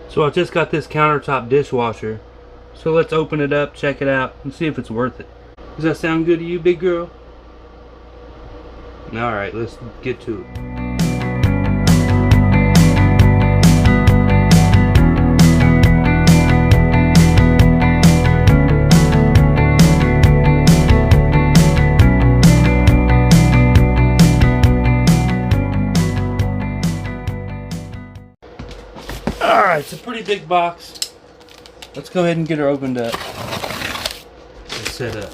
So I just got this countertop dishwasher. So let's open it up, check it out, and see if it's worth it. Does that sound good to you, big girl? Alright, let's get to it. Alright, it's a pretty big box. Let's go ahead and get her opened up and set up.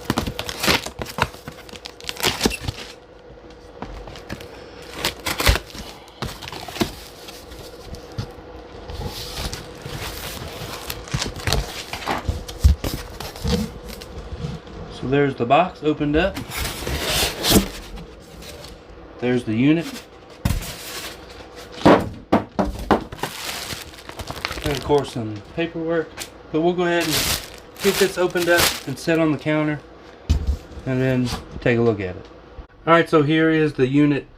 So there's the box opened up. There's the unit. And of course some paperwork. But we'll go ahead and get this opened up and set on the counter and then take a look at it. Alright, so here is the unit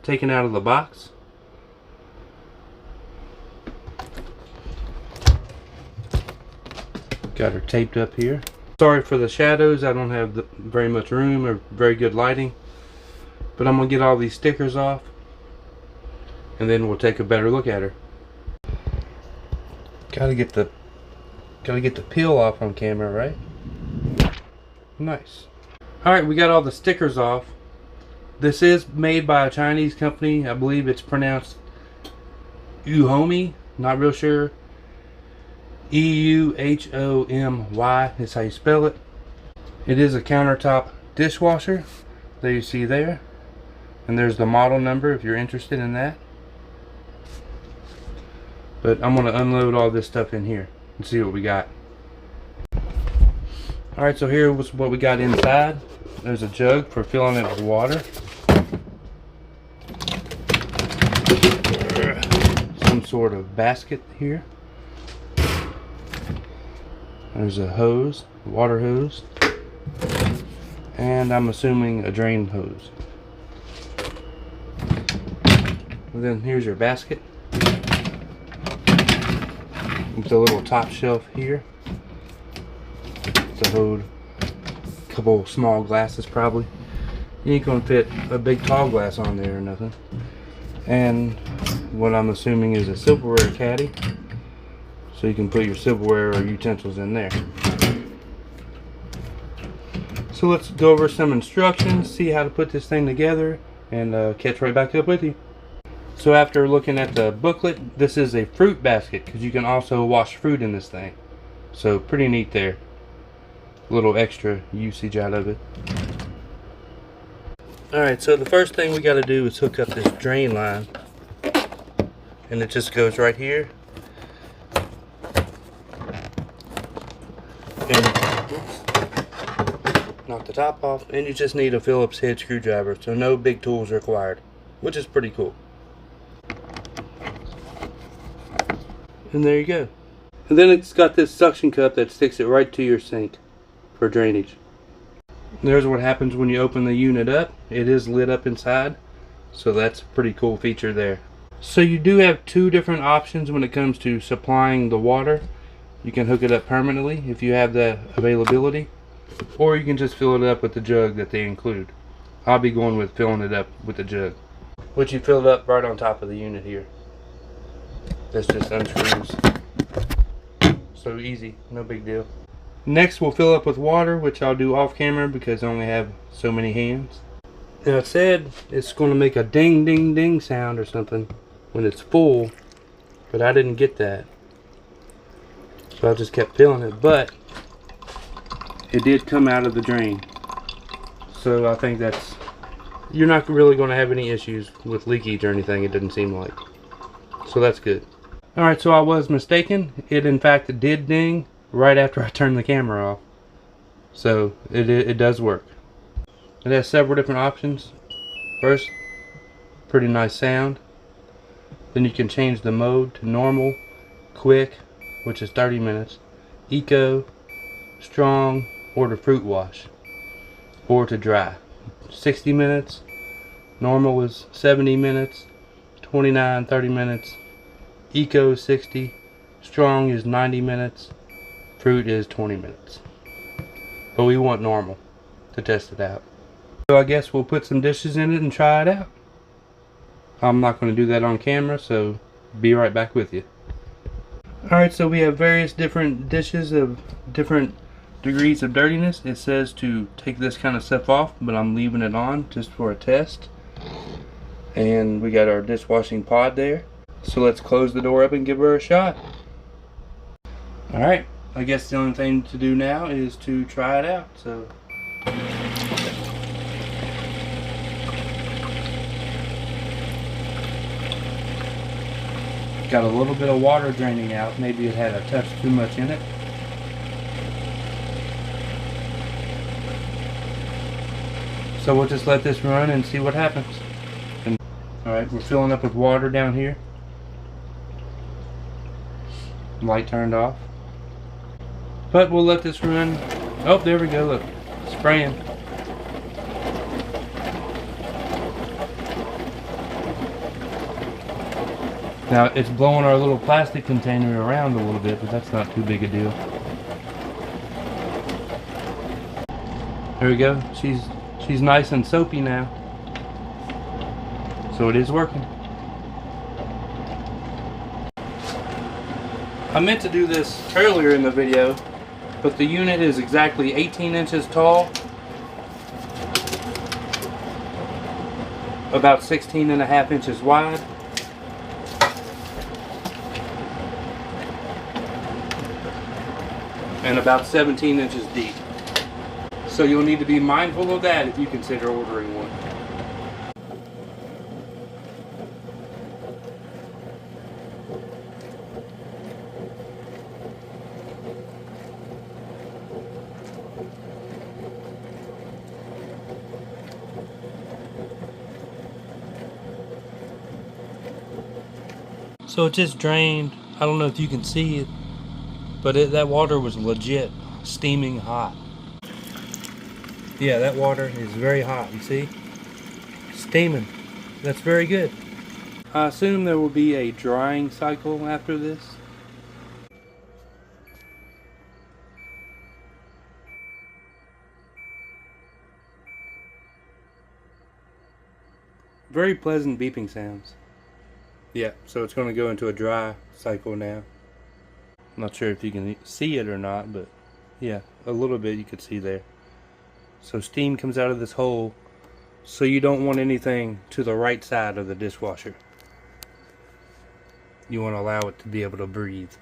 taken out of the box. Got her taped up here. Sorry for the shadows, I don't have very much room or very good lighting. But I'm going to get all these stickers off and then we'll take a better look at her. Gotta get the peel off on camera, right? Nice. Alright, we got all the stickers off. This is made by a Chinese company. I believe it's pronounced EUHOMY. Not real sure. EUHOMY is how you spell it. It is a countertop dishwasher. There you see there. And there's the model number if you're interested in that. But I'm going to unload all this stuff in here and see what we got. Alright, so here was what we got inside. There's a jug for filling it with water. Some sort of basket here. There's a hose, water hose. And I'm assuming a drain hose. And then here's your basket. With a little top shelf here to hold a couple small glasses probably. You ain't gonna fit a big tall glass on there or nothing. And what I'm assuming is a silverware caddy, so you can put your silverware or utensils in there. So let's go over some instructions, see how to put this thing together, and catch right back up with you. So after looking at the booklet, this is a fruit basket because you can also wash fruit in this thing. So pretty neat there. A little extra usage out of it. Alright, so the first thing we got to do is hook up this drain line. And it just goes right here. And knock the top off. And you just need a Phillips head screwdriver. So no big tools required. Which is pretty cool. And there you go. And then it's got this suction cup that sticks it right to your sink for drainage. There's what happens when you open the unit up. It is lit up inside, so that's a pretty cool feature there. So you do have two different options when it comes to supplying the water. You can hook it up permanently if you have the availability, or you can just fill it up with the jug that they include. I'll be going with filling it up with the jug, which you fill it up right on top of the unit here. This just unscrews. So easy, no big deal. Next we'll fill up with water, which I'll do off camera because I only have so many hands. Now it said it's going to make a ding ding ding sound or something when it's full, but I didn't get that. So I just kept filling it, but it did come out of the drain. So I think that's, you're not really going to have any issues with leakage or anything, it doesn't seem like. So that's good. Alright, so I was mistaken. It in fact did ding right after I turned the camera off. So it does work. It has several different options. First, pretty nice sound. Then you can change the mode to normal, quick, which is 30 minutes, eco, strong, or to fruit wash, or to dry. 60 minutes, normal is 70 minutes, 29, 30 minutes, eco 60, Strong is 90 minutes. Fruit is 20 minutes. But we want normal to test it out. So I guess we'll put some dishes in it and try it out. I'm not going to do that on camera, so be right back with you. Alright, so we have various different dishes of different degrees of dirtiness. It says to take this kind of stuff off, but I'm leaving it on just for a test. And we got our dishwashing pod there. So let's close the door up and give her a shot. Alright, I guess the only thing to do now is to try it out. So got a little bit of water draining out. Maybe it had a touch too much in it. So we'll just let this run and see what happens. Alright, we're filling up with water down here. Light turned off. But we'll let this run. Oh, there we go, look. Spraying. Now it's blowing our little plastic container around a little bit, but that's not too big a deal. There we go. She's nice and soapy now. So it is working. I meant to do this earlier in the video, but the unit is exactly 18 inches tall, about 16.5 inches wide, and about 17 inches deep. So you'll need to be mindful of that if you consider ordering one. So it just drained. I don't know if you can see it, but that water was legit steaming hot. Yeah, that water is very hot, you see? Steaming. That's very good. I assume there will be a drying cycle after this. Very pleasant beeping sounds. Yeah, so it's going to go into a dry cycle now. I'm not sure if you can see it or not, but yeah, a little bit you could see there. So steam comes out of this hole, so you don't want anything to the right side of the dishwasher. You want to allow it to be able to breathe.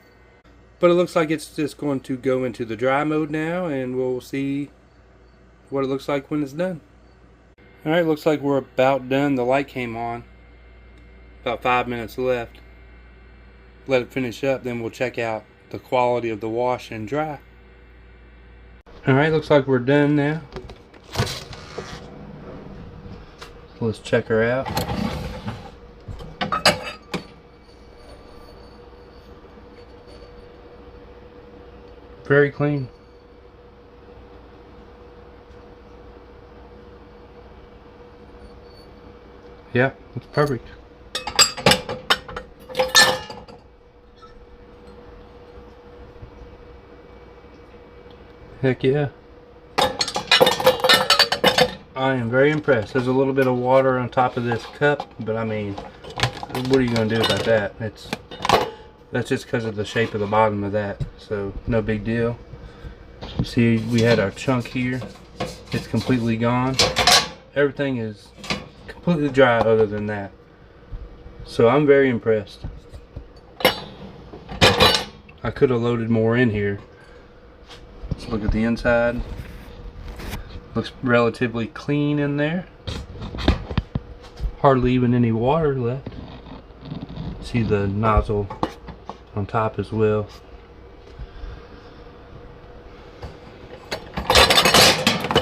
But it looks like it's just going to go into the dry mode now, and we'll see what it looks like when it's done. Alright, looks like we're about done. The light came on. About 5 minutes left. Let it finish up, then we'll check out the quality of the wash and dry. Alright, looks like we're done now. Let's check her out. Very clean. Yeah, it's perfect. Heck yeah. I am very impressed. There's a little bit of water on top of this cup, but I mean, what are you going to do about that? That's just because of the shape of the bottom of that, so no big deal. You see, we had our chunk here. It's completely gone. Everything is completely dry other than that. So I'm very impressed. I could have loaded more in here. Let's look at the inside. Looks relatively clean in there. Hardly even any water left. See the nozzle on top as well.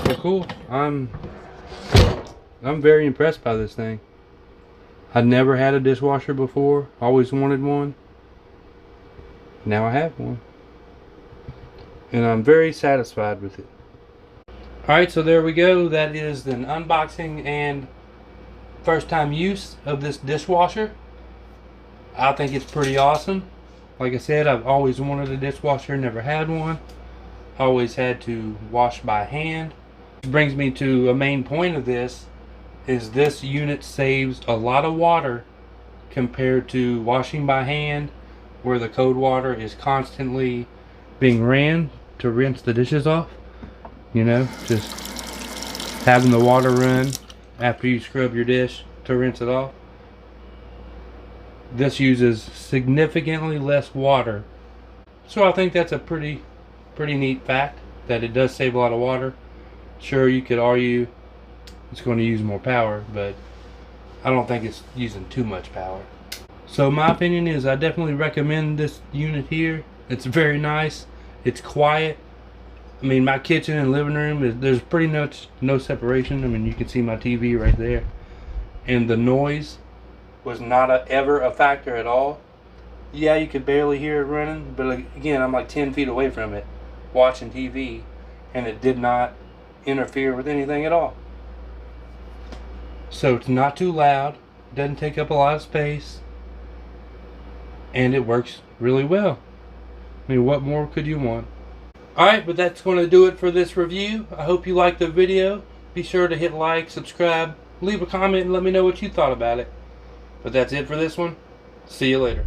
So cool. I'm very impressed by this thing. I'd never had a dishwasher before. Always wanted one. Now I have one. And I'm very satisfied with it. Alright, so there we go. That is an unboxing and first time use of this dishwasher. I think it's pretty awesome. Like I said, I've always wanted a dishwasher, never had one. Always had to wash by hand. Which brings me to a main point of this, is this unit saves a lot of water compared to washing by hand, where the cold water is constantly being ran to rinse the dishes off. You know, just having the water run after you scrub your dish to rinse it off. This uses significantly less water. So I think that's a pretty neat fact, that it does save a lot of water. Sure, you could argue it's going to use more power, but I don't think it's using too much power. So my opinion is, I definitely recommend this unit here. It's very nice. It's quiet. I mean, my kitchen and living room, there's pretty much no separation. I mean, you can see my TV right there. And the noise was not ever a factor at all. Yeah, you could barely hear it running, but again, I'm like 10 feet away from it watching TV, and it did not interfere with anything at all. So it's not too loud, doesn't take up a lot of space, and it works really well. I mean, what more could you want? Alright, but that's going to do it for this review. I hope you liked the video. Be sure to hit like, subscribe, leave a comment, and let me know what you thought about it. But that's it for this one. See you later.